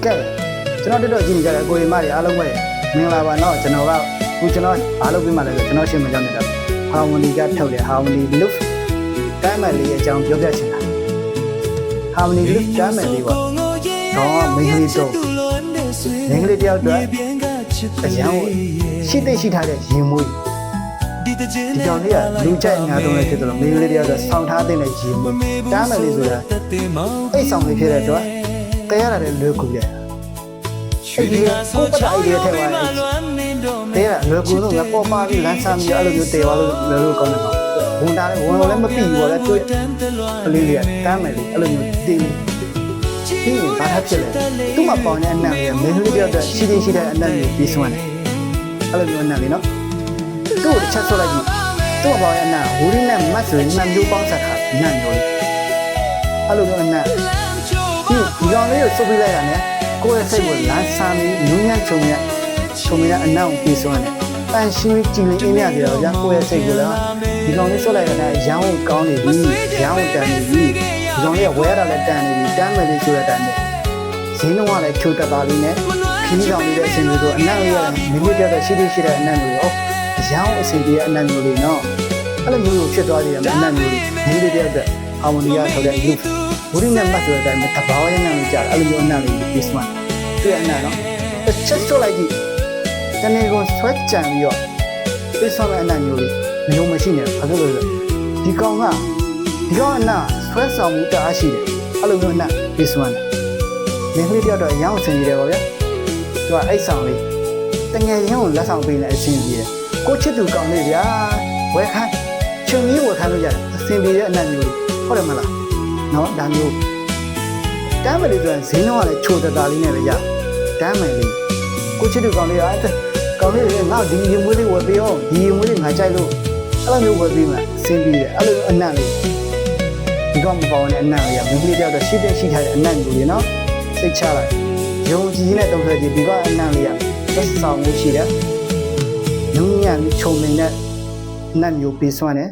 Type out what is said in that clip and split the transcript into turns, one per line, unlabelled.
ကဲကျွန်တော်တက်တော့ကြည့်နေကြတယ်ကိုရီမတွေအားလုံးပဲမင်္ဂလာပါနော်ကျွန်တော်ကခုကျွန်တော်အားလုံးပြမှလည်းကျွန်တော်ရှင်းမကြောက်နေတာဟာမိုနီကထုတ်တယ်ဟာမိုနီ loop တမ်းမယ်လေးအကြောင်းပြောပြချင်တာဟာမိုနီ loop တမ်းမယ်လေးပေါ့တော့မင်္ဂလိတော့မင်္ဂလိတယောက်အတွက်အရန်ရှိသိရှိထားတဲ့ရင်မွေးဒီကြောင့်လေးကလူကြိုက်အများဆုံးလည်းဖြစ်တယ်လို့မင်္ဂလိတယောက်အတွက်ဆောင်းထားတဲ့ရင်မွေးတမ်းမယ်လေးဆိုတာအိတ်ဆောင်လေးဖြစ်တဲ့အတွက်တဲရတာလည်းလွယ်ကူတယ်အဲ့ဒီကိုပတ်အိုင်ဒီယာထဲမှာတဲရလွယ်ကူလို့ငါပေါ်ပါပြီးလမ်းဆမ်းပြီးအဲ့လိုမျိုးတဲသွားလို့လွယ်လို့ကောင်းတယ်ပေါ့ဝန်တာလည်းဝန်လည်းမပြီးဘူးလေတွေ့ကလေးလေးတမ်းမယ်လေအဲ့လိုမျိုးတင်းဒီဘာသာဖြစ်လဲသူ့မှာပေါင်တဲ့အနံ့လေးမင်းလေးပြောတဲ့ရှိရှိတဲ့အနံ့လေးပြီးဆွမ်းတယ်အဲ့လိုမျိုးအနံ့လေးနော်သူ့ကိုတစ်ချက်ဆွလိုက်ကြည့်သူ့မှာပေါင်ရဲ့အနံ့ဝူရင်းနဲ့မတ်ဆိုရင်နှံမျိုးပေါင်းဆက်ထားအနံ့မျိုးလေးအဲ့လိုမျိုးအနံ့ဒီကောင်လေးကိုစုပ်ပြီးလိုက်ရတယ်ကိုယ့်ရဲ့စိတ်ကိုလမ်းဆမ်းပြီးနူးညံ့ချုံရအနံ့ကိုပြီးဆွမ်းတယ်ပန်ရှင်းကြည်လင်းရကြတော့ဗျာကိုယ့်ရဲ့စိတ်ကိုလည်းဒီကောင်လေးဆွလိုက်ရတဲ့ရောင်းကောင်းနေပြီရောင်းတန်နေပြီဒီကောင်လေးကဝဲရတာလည်းတန်နေပြီတမ်းမယ်လေးဆိုတဲ့အတိုင်းနဲ့ဈေးနှုန်းကလည်းချိုးတက်သားလေးနဲ့ခင်းကောင်လေးတဲ့အချိန်မျိုးဆိုအနံ့လေးကမိမိပြတဲ့ရှိတဲ့အနံ့မျိုးရောအရောင်းအစီအပြေအနံ့မျိုးလေးနော်အဲ့လိုမျိုးဖြစ်သွားတယ်အနံ့မျိုးလေးမိမိပြတဲ့ဟာမိုနီယာထုတ်တဲ့ loop ဘုရင်နဲ့မှတ်ဆိုတဲ့အတိုင်းတဘာဝရနံ့လေးကြားအဲ့လိုမျိုးအနံ့လေးပြီးစမှတွေ့အနံ့နော်ချက်ချိုးလိုက်ကြည့်တနေ့ကဆွဲကြံပြီးတော့ပြီးဆောင်တဲ့အနံ့မျိုးလေးမျိုးမရှိနေဘာလို့လဲဒီကောင်အနံ့ဆွဲဆောင်မှုတအားရှိတယ်အဲ့လိုမျိုးအနံ့ပြီးစမှမင်းကလေးတယောက်တော့ရောင်းဆင်နေတယ်ပေါ့ဗျာသူကအိတ်ဆောင်လေးတငယ်ရင်းကိုလက်ဆောင်ပေးနေအဆင်ပြေတယ်ကိုချစ်သူကောင်လေးဗျာဝယ်ခိုင်းချွန်ကြီးဝယ်ခိုင်းလို့ရတယ်အဆင်ပြေတဲ့အနံ့မျိုးလေးဟုတ်တယ်မလားနော်ဒါမျိုးတမ်းမယ်လေးဆိုရင်ဈေးနှုန်းကလည်းချိုတတာလေးနဲ့ပဲရတမ်းမယ်လေးကိုချစ်သူကောင်လေးကကောင်လေးငါဒီရင်မွေးလေးဝယ်ပေးအောင်ဒီရင်မွေးလေးငါကြိုက်လို့အဲ့လိုမျိုးဝယ်ပေးမှအဆင်ပြေတယ်အဲ့လိုအနံ့လေးဒီကောင်မပေါတဲ့အနံ့လေးကမင်းကလေးတယောက်တော့ရှိထားတဲ့အနံ့မျိုးလေးနော်စိတ်ချလိုက်ယုံကြည်နဲ့တုံ့ပြန်ကြည့်ဒီကအနံ့လေးကသက်ဆောင်မှုရှိတယ်နုံညံ့ချုံနေတဲ့နတ်မျိုးပေးစွမ်းတယ်